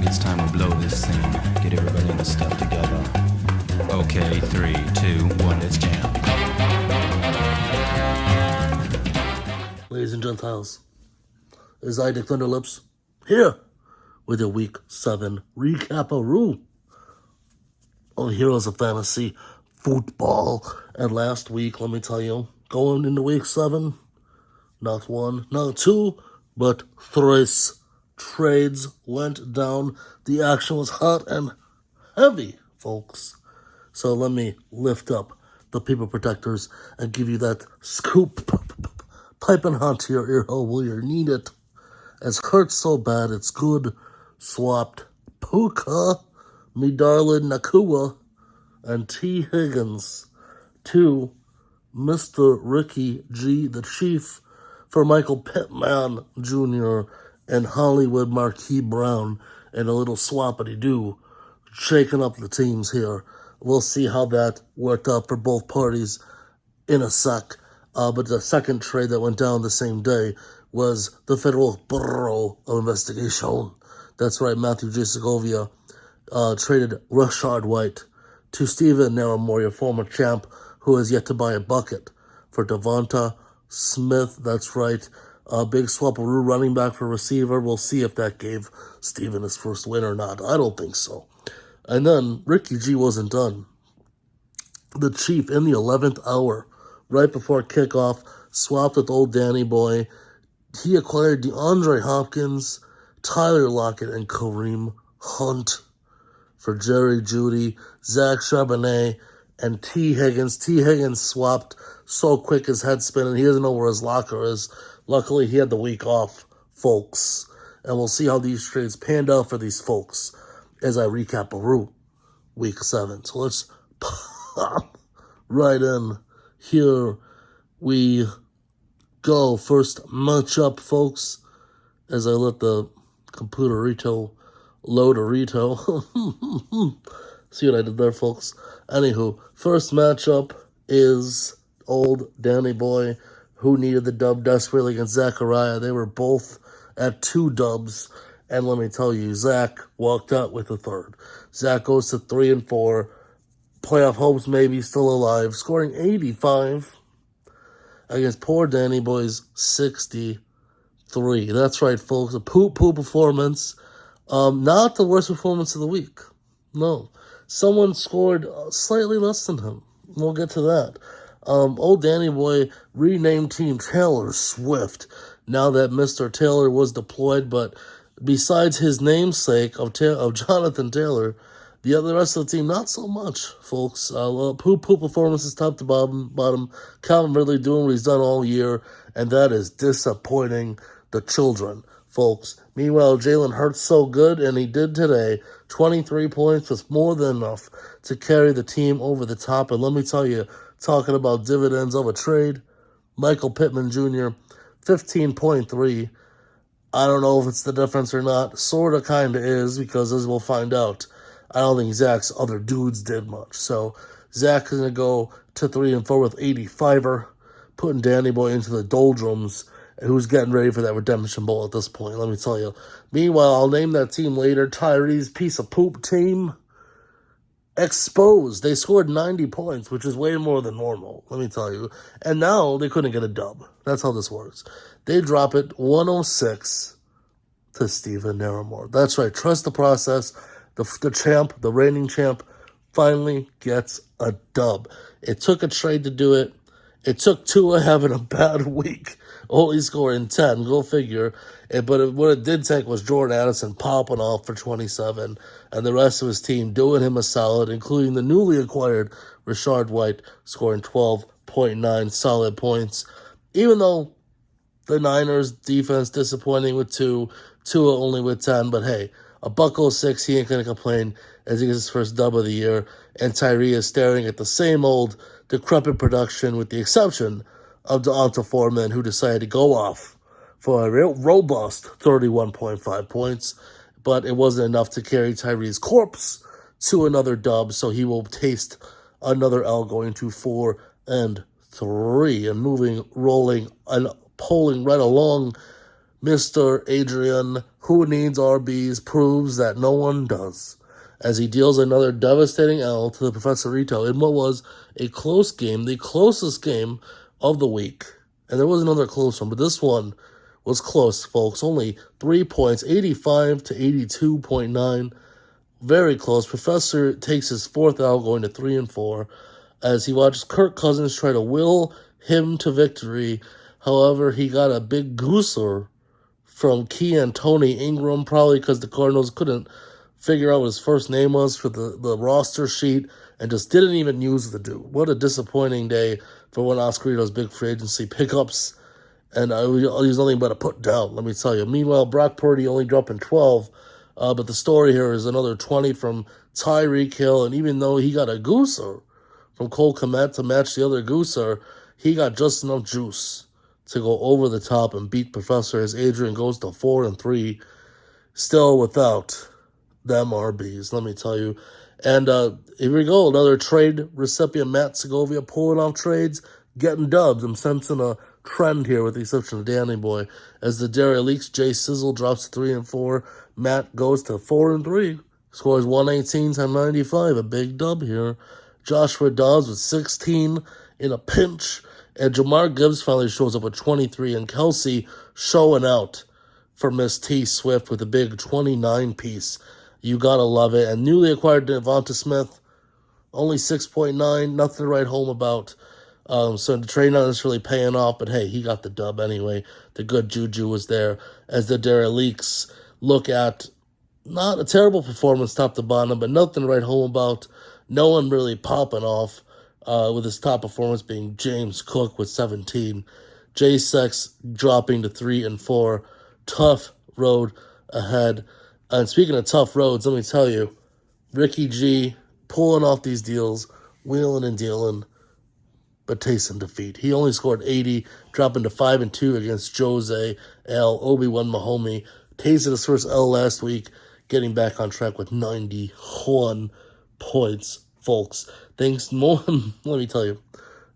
think it's time to blow this scene. Get everybody in the stuff together. Okay, 3, 2, 1, let's jam. Ladies and Gentiles, it is I, Dick Thunderlips, here with your Week 7 Recaparoo on Heroes of Fantasy Football. And last week, let me tell you, going into Week 7, not one, not two, but thrice trades went down. The action was hot and heavy, folks. So let me lift up the people protectors and give you that scoop, piping hot to your ear hole will you need it. As hurts so bad, it's good. Swapped Puka, me darling Nakua, and T. Higgins to Mr. Ricky G, the Chief, for Michael Pittman Jr. and Hollywood Marquis Brown, and a little swappity-doo, shaking up the teams here. We'll see how that worked out for both parties in a sec. But the second trade that went down the same day was the Federal Bureau of Investigation. That's right, Matthew J. Segovia traded Rashard White to Steven Naramore, your former champ, who has yet to buy a bucket, for Devonta Smith. That's right, a big swaparoo running back for receiver. We'll see if that gave Steven his first win or not. I don't think so. And then Ricky G wasn't done. The Chief, in the 11th hour, right before kickoff, swapped with old Danny Boy. He acquired DeAndre Hopkins, Tyler Lockett, and Kareem Hunt for Jerry Jeudy, Zach Charbonnet, and T. Higgins. T. Higgins swapped so quick his head spinning, he doesn't know where his locker is. Luckily, he had the week off, folks. And we'll see how these trades panned out for these folks as I recap Week 7. So let's pop right in. Here we go. First matchup, folks, as I let the computerito load a rito. See what I did there, folks? Anywho, first matchup is old Danny Boy, who needed the dub desperately against Zachariah. They were both at 2 dubs, and let me tell you, Zach walked out with a third. Zach goes to 3-4. Playoff hopes maybe still alive, scoring 85 against poor Danny Boy's 63. That's right, folks, a poop performance. Not the worst performance of the week. No. Someone scored slightly less than him. We'll get to that. Old Danny Boy renamed Team Taylor Swift now that Mr. Taylor was deployed, but besides his namesake of Jonathan Taylor, the rest of the team, not so much, folks. Poop performances top to bottom. Calvin Ridley doing what he's done all year, and that is disappointing the children, folks. Meanwhile, Jalen Hurts so good, and he did today. 23 points was more than enough to carry the team over the top. And let me tell you, talking about dividends of a trade, Michael Pittman Jr., 15.3. I don't know if it's the difference or not. Sort of kind of is, because as we'll find out, I don't think Zach's other dudes did much. So Zach is going to go to 3-4 with 85er, putting Danny Boy into the doldrums, who's getting ready for that redemption bowl at this point, let me tell you. Meanwhile, I'll name that team later. Tyree's piece of poop team, exposed. They scored 90 points, which is way more than normal, let me tell you. And now they couldn't get a dub. That's how this works. They drop it 106 to Steven Naramore. That's right. Trust the process. The champ, the reigning champ, finally gets a dub. It took a trade to do it. It took Tua having a bad week, only scoring 10. Go figure. But what it did take was Jordan Addison popping off for 27, and the rest of his team doing him a solid, including the newly acquired Rashard White, scoring 12.9 solid points. Even though the Niners' defense disappointing with 2, Tua only with 10, but hey, a $106, he ain't going to complain as he gets his first dub of the year. And Tyree is staring at the same old decrepit production with the exception of D'Onta Foreman, who decided to go off for a real robust 31.5 points. But it wasn't enough to carry Tyree's corpse to another dub, so he will taste another L, going to 4-3 and rolling and polling right along Mr. Adrian, who needs RBs, proves that no one does, as he deals another devastating L to the Professorito in what was a close game, the closest game of the week. And there was another close one, but this one was close, folks. Only 3 points, 85 to 82.9. Very close. Professor takes his fourth L, going to 3-4, as he watches Kirk Cousins try to will him to victory. However, he got a big gooser from Tony Ingram, probably because the Cardinals couldn't figure out what his first name was for the roster sheet and just didn't even use the dude. What a disappointing day for one of Oscarito's big free agency pickups. And he's nothing but a put down, let me tell you. Meanwhile, Brock Purdy only dropping 12. But the story here is another 20 from Tyreek Hill. And even though he got a gooser from Cole Kmet to match the other gooser, he got just enough juice to go over the top and beat Professor as Adrian goes to 4-3, still without them RBs, let me tell you. And here we go, another trade recipient, Matt Segovia, pulling off trades, getting dubs. I'm sensing a trend here with the exception of Danny Boy. As the Dairy leaks, Jay Sizzle drops to 3-4. Matt goes to 4-3, scores 118 to 95, a big dub here. Joshua Dobbs with 16 in a pinch. And Jamar Gibbs finally shows up with 23, and Kelsey showing out for Miss T Swift with a big 29 piece. You gotta love it. And newly acquired Devonta Smith, only 6.9, nothing to write home about. So the trade not necessarily paying off, but hey, he got the dub anyway. The good juju was there. As the Dereliques look at not a terrible performance top to bottom, but nothing to write home about. No one really popping off. With his top performance being James Cook with 17. J-Sex dropping to 3-4. Tough road ahead. And speaking of tough roads, let me tell you, Ricky G pulling off these deals, wheeling and dealing, but tasting defeat. He only scored 80, dropping to 5-2 against Jose L. Obi-Wan Mahomey. Tasted his first L last week, getting back on track with 91 points, folks. Thanks more, let me tell you,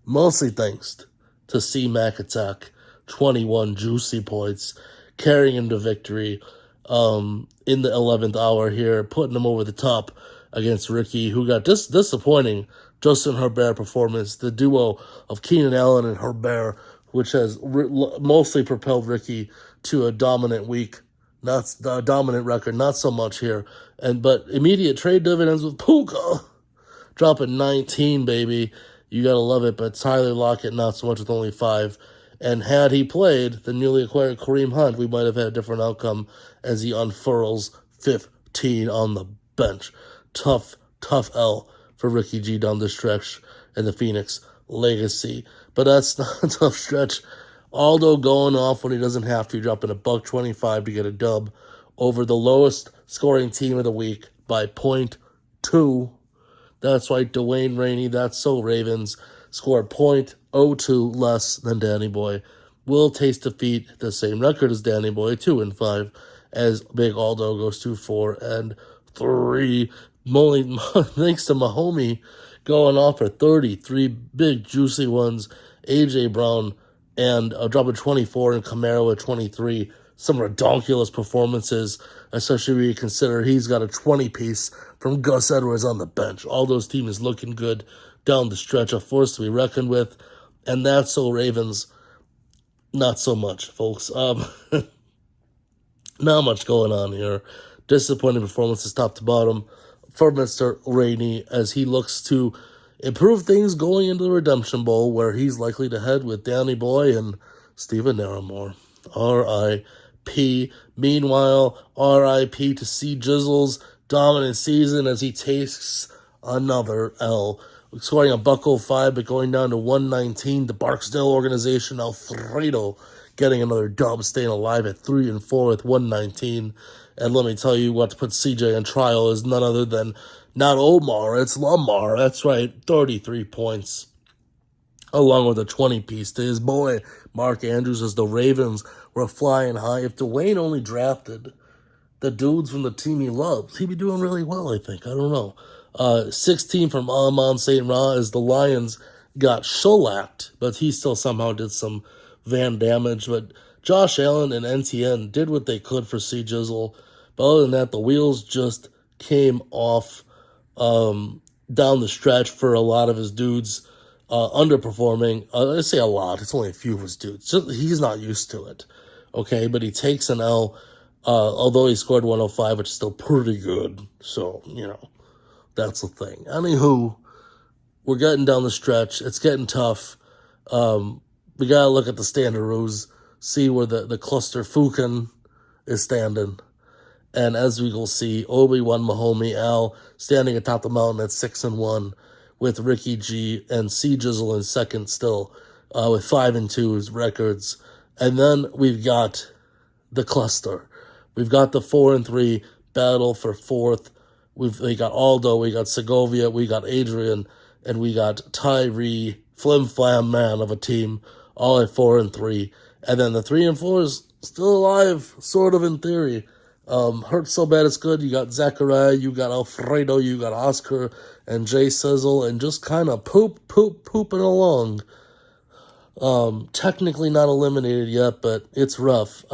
mostly thanks to C-Mac Attack, 21 juicy points, carrying him to victory in the 11th hour here, putting him over the top against Ricky, who got disappointing Justin Herbert performance, the duo of Keenan Allen and Herbert, which has mostly propelled Ricky to a dominant week, not a dominant record, not so much here, but immediate trade dividends with Puka. Dropping 19, baby. You gotta love it, but Tyler Lockett not so much with only 5. And had he played the newly acquired Kareem Hunt, we might have had a different outcome as he unfurls 15 on the bench. Tough L for Ricky G down the stretch and the Phoenix legacy. But that's not a tough stretch. Aldo going off when he doesn't have to, dropping $1.25 to get a dub over the lowest scoring team of the week by 0.2. That's right, Dwayne Rainey, that's so Ravens, scored .02 less than Danny Boy. Will taste defeat, the same record as Danny Boy, 2-5, as Big Aldo goes 2-4-3. Thanks to Mahomey going off for 33 big juicy ones. A.J. Brown and dropping 24 and Camaro at 23. Some redonkulous performances, especially when you consider he's got a 20-piece from Gus Edwards on the bench. All those team is looking good down the stretch, a force to be reckoned with. And that's so Ravens, not so much, folks. Not much going on here. Disappointing performances top to bottom for Mr. Rainey as he looks to improve things going into the Redemption Bowl, where he's likely to head with Danny Boy and Stephen Naramore. R.I.P. Meanwhile, R.I.P. to C. Jizzle's dominant season as he tastes another L. Scoring $1.05 but going down to 119. The Barksdale organization, Alfredo, getting another dub, staying alive at 3-4 with 119. And let me tell you what to put CJ on trial is none other than not Omar, it's Lamar. That's right, 33 points. Along with a 20-piece to his boy, Mark Andrews, as the Ravens were flying high. If Dwayne only drafted the dudes from the team he loves, he'd be doing really well, I think. I don't know. 16 from Amon St. Ra as the Lions got shellacked, but he still somehow did some van damage. But Josh Allen and NTN did what they could for C Jizzle, but other than that, the wheels just came off down the stretch for a lot of his dudes underperforming. I say a lot, it's only a few of his dudes. He's not used to it, okay? But he takes an L, although he scored 105, which is still pretty good. So, that's the thing. Anywho, we're getting down the stretch. It's getting tough. We got to look at the standards, see where the cluster Fukin is standing. And as we will see, Obi-Wan Mahomey Al standing atop the mountain at 6-1 with Ricky G and C Jizzle in second still with 5-2 records. And then we've got the cluster. We've got the 4-3 battle for fourth. We got Aldo, we got Segovia, we got Adrian, and we got Tyree, flim flam man of a team, all at 4-3. And then the 3 and 4 is still alive, sort of in theory. Hurt so bad it's good. You got Zachariah, you got Alfredo, you got Oscar, and Jay Sizzle, and just kind of pooping along. Technically not eliminated yet, but it's rough.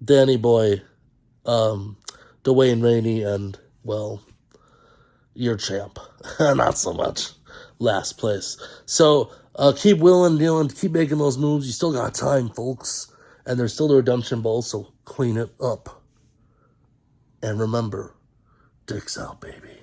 Danny Boy, Dwayne Rainey, and, well, your champ. Not so much. Last place. So, keep willing, dealing, keep making those moves. You still got time, folks. And there's still the Redemption Bowl, so clean it up. And remember, dicks out, baby.